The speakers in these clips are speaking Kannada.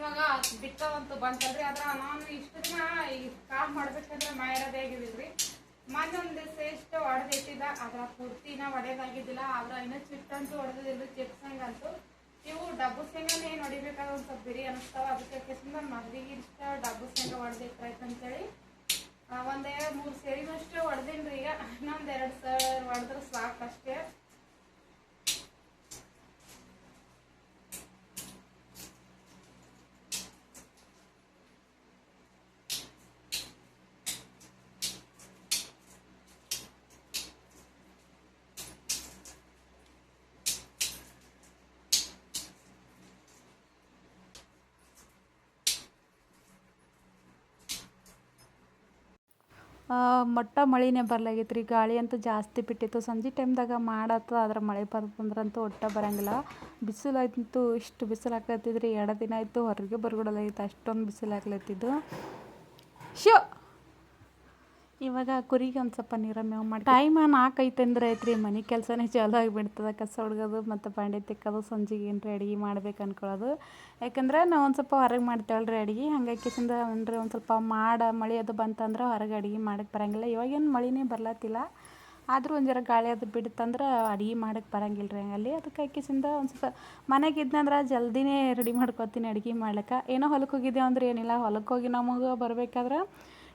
ಇವಾಗ ಬಿತ್ತವಂತೂ ಬಂತಲ್ರಿ. ಆದ್ರೆ ನಾನು ಇಷ್ಟು ದಿನ ಈ ಕಾಳು ಮಾಡ್ಬೇಕಂದ್ರೆ ಮಾಡಿರೋದೇ ಆಗಿದಿಲ್ರಿ. ಮೊನ್ನೆ ಒಂದು ದಿವಸ ಎಷ್ಟು ಹೊಡೆದಿಟ್ಟಿದ್ದ, ಅದ್ರ ಪೂರ್ತಿನ ಹೊಡೆಯೋದಾಗಿದ್ದಿಲ್ಲ. ಆದ್ರೆ ಇನ್ನೂ ಚಿಟ್ಟಂತೂ ಹೊಡೆದಿಲ್ಲ, ಚಿಪ್ಸ್ ಹಂಗಂತೂ. ಇವು ಡಬ್ಬು ಶೇಂಗಾನೇ ಏನು ಹೊಡಿಬೇಕಾದ್ರೆ ಒಂದು ಸ್ವಲ್ಪ ಬಿರಿ ಅನಿಸ್ತಾವ. ಅದಕ್ಕೆ ಕೆಸಿಂದ ಮದ್ಲಿಗೆ ಇಷ್ಟ ಡಬ್ಬು ಶೇಂಗಾ ಹೊಡೆದಿಟ್ರಾಯ್ತು ಅಂತೇಳಿ ಒಂದು 2-3 ಸೇರಿನಷ್ಟು ಹೊಡೆದಿನ್ರಿ. ಈಗ ಇನ್ನೊಂದು 2 ಸಲ ಹೊಡೆದ್ರೆ ಸಾಕಷ್ಟೇ. ಮಟ್ಟ ಮಳೆನೇ ಬರ್ಲಾಗೈತೆ ರೀ. ಗಾಳಿ ಅಂತೂ ಜಾಸ್ತಿ ಬಿಟ್ಟಿತ್ತು. ಸಂಜೆ ಟೈಮ್ದಾಗ ಮಾಡತ್ತ, ಆದ್ರೆ ಮಳೆ ಬಂದ್ರಂತೂ ಒಟ್ಟ ಬರೋಂಗಿಲ್ಲ. ಬಿಸಿಲು ಆಯ್ತು, ಇಷ್ಟು ಬಿಸಿಲು ಹಾಕ್ಲತ್ತಿದ್ರಿ. 2 ದಿನ ಆಯಿತು ಹೊರಗೆ ಬರ್ಬಿಡೋದಾಗಿತ್ತು, ಅಷ್ಟೊಂದು ಬಿಸಿಲು ಹಾಕ್ಲತ್ತಿದ್ದು. ಇವಾಗ ಕುರಿಗೆ ಒಂದು ಸ್ವಲ್ಪ ನೀರ ಮೇವು ಮಾಡಿ ಟೈಮ್ 4 ಐತಂದ್ರೆ ಐತ್ರಿ. ಮನೆ ಕೆಲಸನೇ ಚಾಲು ಆಗಿಬಿಡ್ತದೆ. ಕಸ ಹೊಡ್ಗೋದು ಮತ್ತು ಬಾಂಡೆ ತಿಕ್ಕೋದು, ಸಂಜೆಗೆ ಏನು ಅಡುಗೆ ಮಾಡ್ಬೇಕು ಅನ್ಕೊಳ್ಳೋದು. ಯಾಕಂದ್ರೆ ನಾವು ಒಂದು ಸ್ವಲ್ಪ ಹೊರಗೆ ಮಾಡ್ತೇವಲ್ರಿ ಅಡುಗೆ. ಹಂಗಾಗಿ ಕಿಸಿಂದ ಅಂದ್ರೆ ಒಂದು ಸ್ವಲ್ಪ ಮಳೆ ಅದು ಬಂತಂದ್ರೆ ಹೊರಗೆ ಅಡುಗೆ ಮಾಡಕ್ಕೆ ಬರೋಂಗಿಲ್ಲ. ಇವಾಗೇನು ಮಳೆನೇ ಬರ್ಲತ್ತಿಲ್ಲ, ಆದರೂ ಒಂದು ಜರ ಗಾಳಿ ಅದು ಬಿಡುತ್ತಂದ್ರೆ ಅಡುಗೆ ಮಾಡಕ್ಕೆ ಬರೋಂಗಿಲ್ಲ ರೀ ಹಂಗಲ್ಲಿ. ಅದಕ್ಕೆ ಕಿಸಿಂದ ಒಂದು ಸ್ವಲ್ಪ ಮನೆಗೆ ಇದ್ನಂದ್ರೆ ಜಲ್ದಿನೇ ರೆಡಿ ಮಾಡ್ಕೊತೀನಿ ಅಡುಗೆ ಮಾಡ್ಲಿಕ್ಕೆ. ಏನೋ ಹೊಲಕ್ಕೆ ಹೋಗಿದ್ದೇವೆ ಅಂದ್ರೆ ಏನಿಲ್ಲ, ಹೊಲಕ್ಕೆ ಹೋಗಿ ನಮಗೆ ಬರಬೇಕಾದ್ರೆ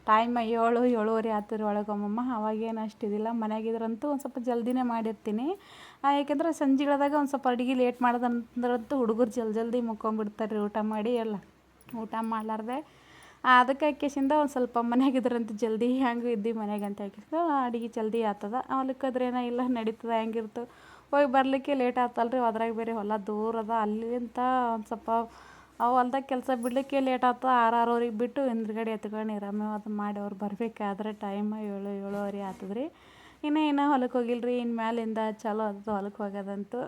ಟೈಮ್ 7-7:30 ಆಗ್ತದೆ ಒಳಗೊಮ್ಮಮ್ಮ. ಅವಾಗೇನು ಅಷ್ಟಿದಿಲ್ಲ. ಮನೆಯಾಗಿದ್ರಂತೂ ಒಂದು ಸ್ವಲ್ಪ ಜಲ್ದಿನೇ ಮಾಡಿರ್ತೀನಿ. ಯಾಕೆಂದ್ರೆ ಸಂಜೆಗಳದಾಗ ಒಂದು ಸ್ವಲ್ಪ ಅಡುಗೆ ಲೇಟ್ ಮಾಡೋದಂದ್ರಂತೂ ಹುಡುಗರು ಜಲ್ದಿ ಮುಕ್ಕೊಂಬಿಡ್ತಾರೆ ರೀ ಊಟ ಮಾಡಿ. ಎಲ್ಲ ಊಟ ಮಾಡಲಾರ್ದೆ ಅದಕ್ಕೆ ಅಕ್ಕಿಸಿಂದ ಒಂದು ಸ್ವಲ್ಪ ಮನೆಯಾಗಿದ್ರಂತೂ ಜಲ್ದಿ ಹೆಂಗೆ ಇದ್ದೀವಿ ಮನೆಗೆ ಅಂತ ಹೇಳ್ಕಿಂದ ಅಡುಗೆ ಜಲ್ದಿ ಆಗ್ತದ. ಹೊಲಕ್ಕಾದ್ರೇನೋ ಇಲ್ಲ ನಡೀತದೆ, ಹೆಂಗಿರ್ತು ಹೋಗಿ ಬರಲಿಕ್ಕೆ ಲೇಟ್ ಆಗ್ತಲ್ರಿ. ಅದ್ರಾಗ ಬೇರೆ ಹೊಲ ದೂರ ಅದ. ಅಲ್ಲಿಂದ ಒಂದು ಸ್ವಲ್ಪ ಅವು ಹೊಲ್ದಾಗ ಕೆಲಸ ಬಿಡಲಿಕ್ಕೆ ಲೇಟ್ ಆಗ್ತದೆ. 6-6:30 ಬಿಟ್ಟು ಹಿಂದ್ಗಡೆ ಎತ್ಕೊಂಡು ನೀರಮೇವು ಅದು ಮಾಡಿ ಅವ್ರು ಬರಬೇಕಾದ್ರೆ ಟೈಮ್ 7-7:30 ಆಗ್ತದೆ ರೀ. ಇನ್ನೂ ಹೊಲಕ್ಕೆ ಹೋಗಿಲ್ಲ ರೀ. ಇನ್ನು ಮ್ಯಾಲಿಂದ ಚಲೋ ಅದು ಹೊಲಕ್ಕೆ ಹೋಗೋದಂತೂ.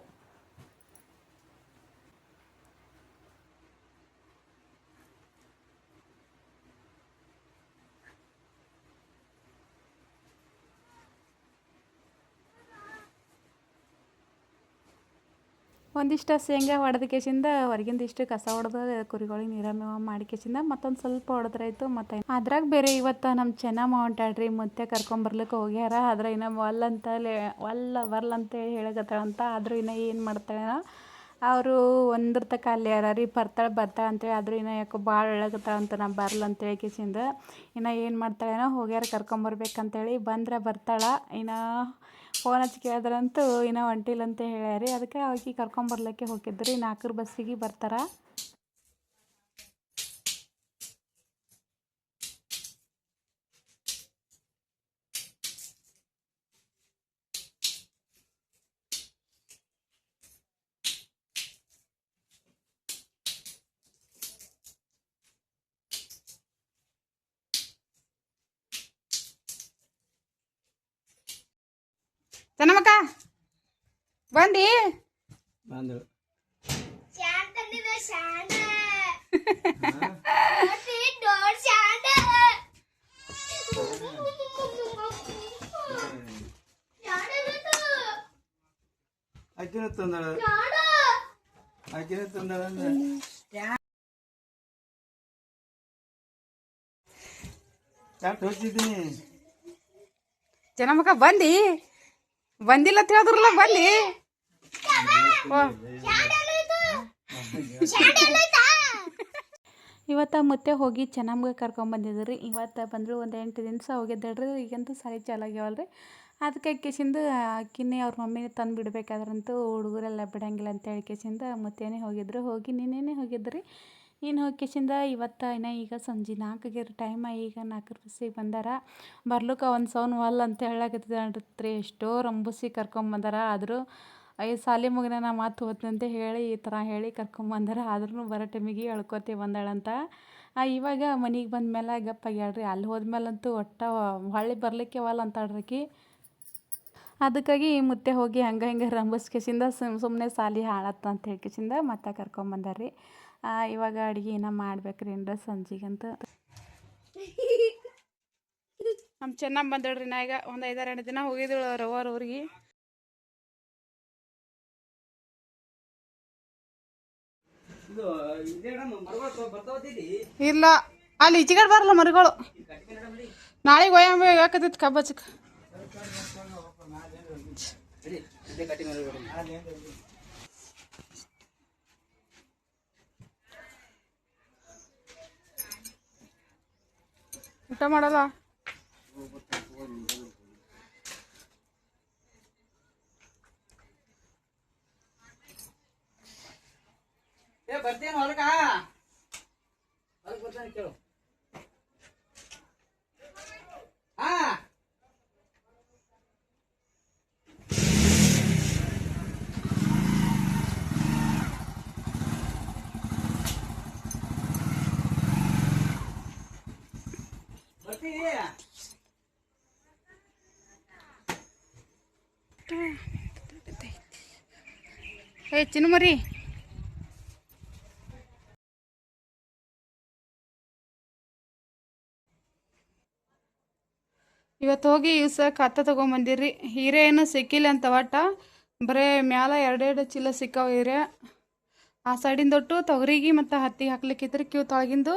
ಒಂದಿಷ್ಟು ಶೇಂಗಾ ಹೊಡೆದ ಕೇಸಿಂದ ಹೊರಗಿಂದ ಇಷ್ಟು ಕಸ ಹೊಡೆದು ಕುರಿಗಳಿಗೆ ನೀರಮೇವು ಮಾಡಿ ಕೇಸಿಂದ ಮತ್ತೊಂದು ಸ್ವಲ್ಪ ಹೊಡೆದ್ರಾಯ್ತು. ಮತ್ತು ಅದ್ರಾಗ ಬೇರೆ ಇವತ್ತು ನಮ್ಮ ಚೆನ್ನಮ್ಮ ಹೊಂಟಾಳ್ರಿ. ಮುತ್ತೆ ಕರ್ಕೊಂಬರ್ಲಿಕ್ಕೆ ಹೋಗ್ಯಾರ. ಆದ್ರೆ ಇನ್ನೂ ಬರ್ಲಂತೇಳಿ ಹೇಳಕತ್ತಾಳಂತ. ಆದರೂ ಇನ್ನೂ ಏನು ಮಾಡ್ತಾಳೆ ಅವರು ಒಂದ್ರ ತಕ ಅಲ್ಲಿ ಯಾರ ರೀ ಬರ್ತಾಳೆ ಅಂತೇಳಿ. ಆದರೂ ಇನ್ನೂ ಯಾಕೋ ಭಾಳ ಹೇಳಕತ್ತಾಳಂತ ನಾ ಬರ್ಲಂತೇಳಿ ಕೇಸಿಂದ. ಇನ್ನೂ ಏನು ಮಾಡ್ತಾಳೇನೋ, ಹೋಗ್ಯಾರ ಕರ್ಕೊಂಬರ್ಬೇಕಂತೇಳಿ. ಬಂದ್ರೆ ಬರ್ತಾಳೆ. ಇನ್ನು ಫೋನ್ ಹಚ್ಚಿ ಕೇಳಿದ್ರಂತೂ ಇನ್ನೂ ಹೊಂಟಿಲ್ಲ ಅಂತ ಹೇಳ್ಯಾರಿ. ಅದಕ್ಕೆ ಆಕಿ ಕರ್ಕೊಂಬರ್ಲಿಕ್ಕೆ ಹೋಗಿದ್ರಿ. 4 ಬಸ್ಸಿಗೆ ಬರ್ತಾರೆ. ಚೆನ್ನಮ್ಮಕ್ಕ ಬಂದಿ ಬಂದು ಆಕಿನ ತಂದಳ ಯಾಕೆ ಹೋಗ್ತಿದ್ದೀನಿ. ಚೆನ್ನಮ್ಮಕ್ಕ ಬಂದಿಲ್ಲ ಅಂತ ಹೇಳಿದ್ರಲ್ಲ, ಬಂದಿ. ಇವತ್ತು ಮುತ್ತೆ ಹೋಗಿ ಚೆನ್ನಮ್ಮಗೆ ಕರ್ಕೊಂಬಂದಿದ್ರಿ. ಇವತ್ತು ಬಂದರು ಒಂದು 8 ದಿವಸ ಹೋಗಿದ್ದಾಳ್ರಿ. ಈಗಂತೂ ಸಾಲಿ ಚಾಲು ಆಗ್ಯಾವಲ್ರಿ. ಅದಕ್ಕೆ ಕೇಸಿಂದ ಅಕ್ಕಿನೇ ಅವ್ರ ಮಮ್ಮಿನೇ ತಂದು ಬಿಡಬೇಕಾದ್ರಂತೂ ಹುಡುಗರೆಲ್ಲ ಬಿಡಂಗಿಲ್ಲ ಅಂತ ಹೇಳಿ ಕೇಸಿಂದ ಮುತ್ತೇನೇ ಹೋಗಿದ್ರು. ನಿನ್ನೆನೇ ಹೋಗಿದ್ರಿ. ಇನ್ನು ಹೋಗಿ ಕೇಸಿಂದ ಇವತ್ತು ಈಗ ಸಂಜೆ 4 ಟೈಮ್. ಈಗ 4 ಬಸ್ಸಿಗೆ ಬಂದಾರ. ಬರ್ಲಿಕ್ಕೆ ಒಂದು ಸೌನ್ ವಲ್ ಅಂತ ಹೇಳಕತ್ತಿದ್ರಿ. ಎಷ್ಟೋ ರಂಬುಸಿ ಕರ್ಕೊಂಬಂದಾರ. ಆದರೂ ಸಾಲಿ ಮುಗಿನ ನಾ ಮಾತು ಹೋಗ್ತೀನಿ ಅಂತ ಹೇಳಿ ಈ ಥರ ಹೇಳಿ ಕರ್ಕೊಂಬಂದಾರ. ಆದ್ರೂ ಬರೋ ಟೈಮಿಗೆ ಎಳ್ಕೊತಿ ಬಂದಾಳಂತ. ಇವಾಗ ಮನೆಗೆ ಬಂದಮೇಲೆ ಗಪ್ಪಾಗ್ಯಾಳ್ರಿ. ಅಲ್ಲಿ ಹೋದ್ಮೇಲಂತೂ ಹೊಳ್ಳಿ ಬರಲಿಕ್ಕೆ ವಲ್ ಅಂತಾಳ್ರಿ. ಅದಕ್ಕಾಗಿ ಮುತ್ತೆ ಹೋಗಿ ಹಂಗೆ ರಂಬಸ್ಕೇಸಿಂದ ಸುಮ್ಮನೆ ಸಾಲಿ ಹಾಳತ್ತ ಅಂತ ಹೇಳ್ಕೇಸಿಂದ ಮತ್ತೆ ಕರ್ಕೊಂಬಂದಾರ್ರಿ. ಇವಾಗ ಅಡುಗೆ ಏನೋ ಮಾಡ್ಬೇಕ್ರಿ ಏನ್ರ ಸಂಜೆಗಂತ. ನಮ್ಮ ಚೆನ್ನಮ್ಮ ಬಂದಳ್ರಿ. ನಾ ಈಗ ಒಂದು 5-6 ದಿನ ಹೋಗಿದ್ದಳು ರವಾರ ಊರಿಗೆ. ಇದು ಇದೇನ ಮರಗಳು ಬರ್ತಾವತ್ತಿದಿ ಇಲ್ಲ ಅಲ್ಲಿ ಈಚೆಗಡೆ ಬರಲ್ಲ ಮರಿಗಳು ನಾಳೆಗೆ ಒಯ್ಯ ಯಾಕತ್ತೈತಿ ಕಬ್ಬಚ್ಚಕ್ಕೆ ಕಟ್ಟಿ ಮೇಲೆ ಊಟ ಮಾಡಲ್ಲ ಬರ್ತೇನೆ ಹೊರಗ ಬರ್ತಾನೆ ಕೇಳು ಹಾ ಬರ್ತೀವಿ ಏ ಚಿನ್ನು ಮರಿ ಇವತ್ತು ಹೋಗಿ ಇವ್ಸ ಕತ್ತ ತೊಗೊಂಬಂದಿರ್ರಿ ಹೀರೆ ಏನು ಸಿಕ್ಕಿಲ್ಲ ಅಂತ ಒಟ್ಟ ಬರೇ ಮ್ಯಾಲ ಎರಡೆರಡು ಚೀಲ ಸಿಕ್ಕಾವ ಹೀರೆ ಆ ಸೈಡಿಂದೊಟ್ಟು ತೊಗರಿಗೆ ಮತ್ತು ಹತ್ತಿ ಹಾಕ್ಲಿಕ್ಕಿದ್ರೆ ಕ್ಯೂ ತೊಳಗಿಂದು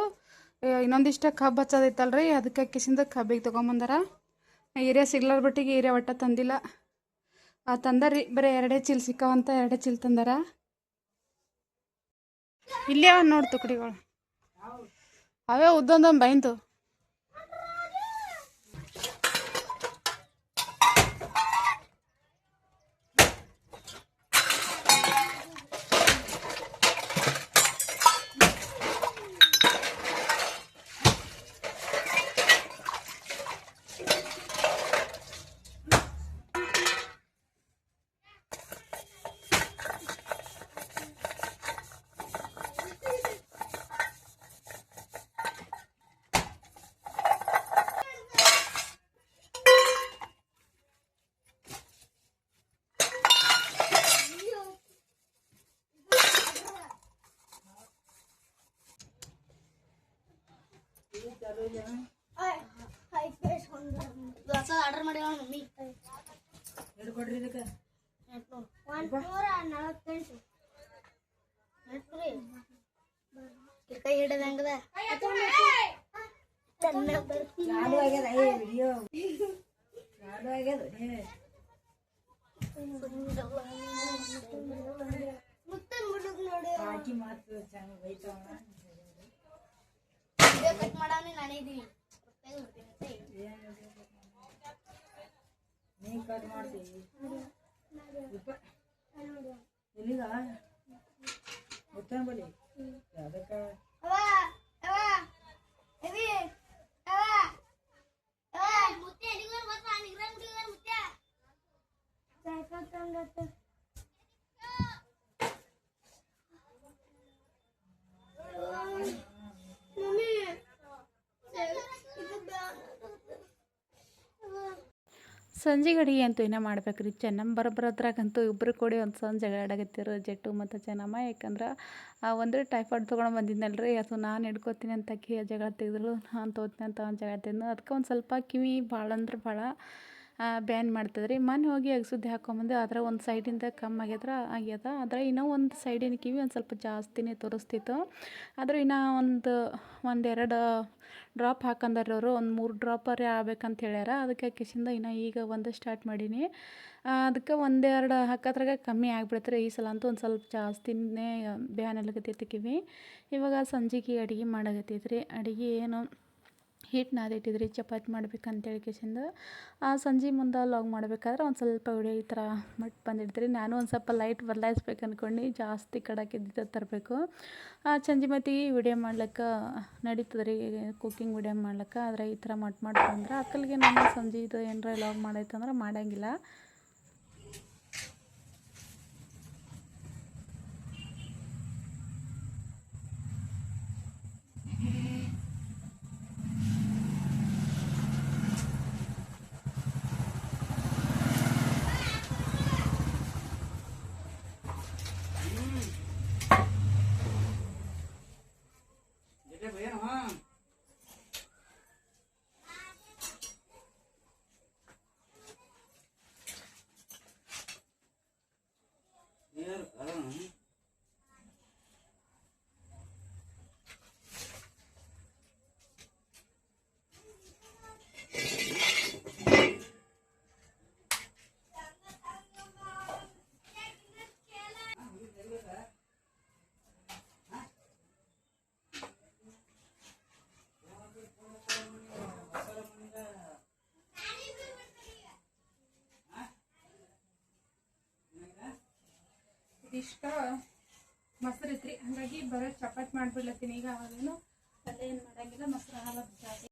ಇನ್ನೊಂದಿಷ್ಟ ಕಬ್ಬು ಹಚ್ಚೋದೈತಲ್ರಿ ಅದಕ್ಕೆ ಕಿಸಿಂದ ಕಬ್ಬಿಗೆ ತೊಗೊಂಬಂದಾರ ಹೀರೆ ಸಿಗ್ಲಾರ ಬಟ್ಟಿಗೆ ಹೀರೆ ಒಟ್ಟ ತಂದಿಲ್ಲ ತಂದಾರಿ ಬರೀ ಎರಡೇ ಚೀಲ ಸಿಕ್ಕಾವಂತ ಎರಡೇ ಚೀಲ ತಂದಾರ ಇಲ್ಲೇ ಅವ ನೋಡಿ ತುಕಡಿಗಳು ಅವೇ ಉದ್ದೊಂದೊಂದು ಬೈಂತು ಆರ್ಡರ್ ಮಾಡಿ ಮಮ್ಮಿ ಕೊಡ್ರಿ ಇದಕ್ಕೆ 148 ಕೈ ಹಿಡದಂಗದ ಕಟ್ ಮಾಡಾನೆ ನಾನೇ ಇದೀನಿ ನೀ ಕಟ್ ಮಾಡ್ತೀವಿ ಎಲ್ಲಿಗ ಗೊತ್ತ ಬಲಿ ಅದಕ್ಕೆ ಸಂಜೆ ಗಡಿಗೆ ಅಂತೂ ಇನ್ನೂ ಮಾಡ್ಬೇಕ್ರಿ ಚೆನ್ನಮ್ಮ ಬರೋದ್ರಾಗಂತೂ ಇಬ್ಬರು ಕೂಡಿ ಒಂದು ಸಣ್ಣ ಜಗಳ ಆಡಕತ್ತಿರು ಜಟ್ಟು ಮತ್ತು ಚೆನ್ನಮ್ಮ ಯಾಕಂದ್ರೆ ಒಂದು ಟೈಫಾಯ್ಡ್ ತೊಗೊಂಡು ಬಂದಿದ್ನಲ್ರಿ ಅದು ನಾನು ಹಿಡ್ಕೊತೀನಿ ಅಂತ ಜಗಳ ತೆಗೆದ್ರು ನಾನು ತೋತೀನಿ ಅಂತ ಒಂದು ಜಗಳ ತೆಗೆದು ಅದಕ್ಕೆ ಒಂದು ಸ್ವಲ್ಪ ಕಿವಿ ಭಾಳ ಅಂದ್ರೆ ಭಾಳ ಬ್ಯಾನ್ ಮಾಡ್ತದ್ರಿ ಮೊನ್ನೆ ಹೋಗಿ ಅಗಸುದ್ದಿ ಹಾಕ್ಕೊಂಬಂದು ಆದರೆ ಒಂದು ಸೈಡಿಂದ ಕಮ್ಮಿ ಆಗ್ಯದ ಆದರೆ ಇನ್ನೂ ಒಂದು ಸೈಡಿನ ಕಿವಿ ಒಂದು ಸ್ವಲ್ಪ ಜಾಸ್ತಿನೇ ತೋರಿಸ್ತಿತ್ತು ಆದರೂ ಇನ್ನೂ ಒಂದೆರಡು ಡ್ರಾಪ್ ಹಾಕಂದಾರ ಅವರು ಒಂದು 3 ಡ್ರಾಪರೇ ಆಗ್ಬೇಕಂತ ಹೇಳ್ಯಾರ ಅದಕ್ಕೆ ಕಿಶಿಂದ ಇನ್ನೂ ಈಗ ಒಂದು ಸ್ಟಾರ್ಟ್ ಮಾಡೀನಿ ಅದಕ್ಕೆ ಒಂದೆರಡು ಹಾಕೋದ್ರಾಗ ಕಮ್ಮಿ ಆಗಿಬಿಡ್ತಾರೆ ಈ ಸಲ ಅಂತೂ ಒಂದು ಸ್ವಲ್ಪ ಜಾಸ್ತಿನೇ ಬ್ಯಾನ್ ಎಲ್ಲಕತ್ತೈತಿ ಕಿವಿ ಇವಾಗ ಸಂಜೆಗೆ ಅಡುಗೆ ಮಾಡಕತ್ತೈತ್ರಿ ಅಡುಗೆ ಏನು ಹಿಟ್ಟು ನಾದಿಟ್ಟಿದ್ರಿ ಚಪಾತಿ ಮಾಡ್ಬೇಕಂತೇಳಿ ಕಿಶಿಂದ ಸಂಜೆ ಮುಂದೆ ಲಾಗ್ ಮಾಡ್ಬೇಕಾದ್ರೆ ಒಂದು ಸ್ವಲ್ಪ ವಿಡಿಯೋ ಈ ಥರ ಮಟ್ಟು ಬಂದಿಡ್ತೀರಿ ನಾನು ಒಂದು ಸ್ವಲ್ಪ ಲೈಟ್ ಬದಲಾಯಿಸ್ಬೇಕು ಅಂದ್ಕೊಂಡು ಜಾಸ್ತಿ ಕಡಾಕಿದ್ದ ತರಬೇಕು ಸಂಜೆ ಮತ್ತಿಗೆ ವಿಡಿಯೋ ಮಾಡ್ಲಿಕ್ಕೆ ನಡೀತದೆ ರೀ ಕುಕ್ಕಿಂಗ್ ವಿಡಿಯೋ ಮಾಡ್ಲಿಕ್ಕೆ ಆದರೆ ಈ ಥರ ಮಾಡ್ಕೊಂಡ್ರೆ ಅಕ್ಕಲ್ಗೆ ನಾನು ಸಂಜೆ ಇದು ಏನಾರ ಲಾಗ್ ಮಾಡೈತಂದ್ರೆ ಮಾಡೋಂಗಿಲ್ಲ ಇಷ್ಟ ಮೊಸರು ಐತ್ರಿ, ಹಾಗಾಗಿ ಬರೋ ಚಪಾತಿ ಮಾಡ್ಬಿಡ್ಲತ್ತೀನಿ. ಈಗ ಅವಾಗೇನು ಪಲ್ಯ ಏನು ಮಾಡಂಗಿಲ್ಲ, ಮೊಸರು ಹಾಲು ಜಾಸ್ತಿ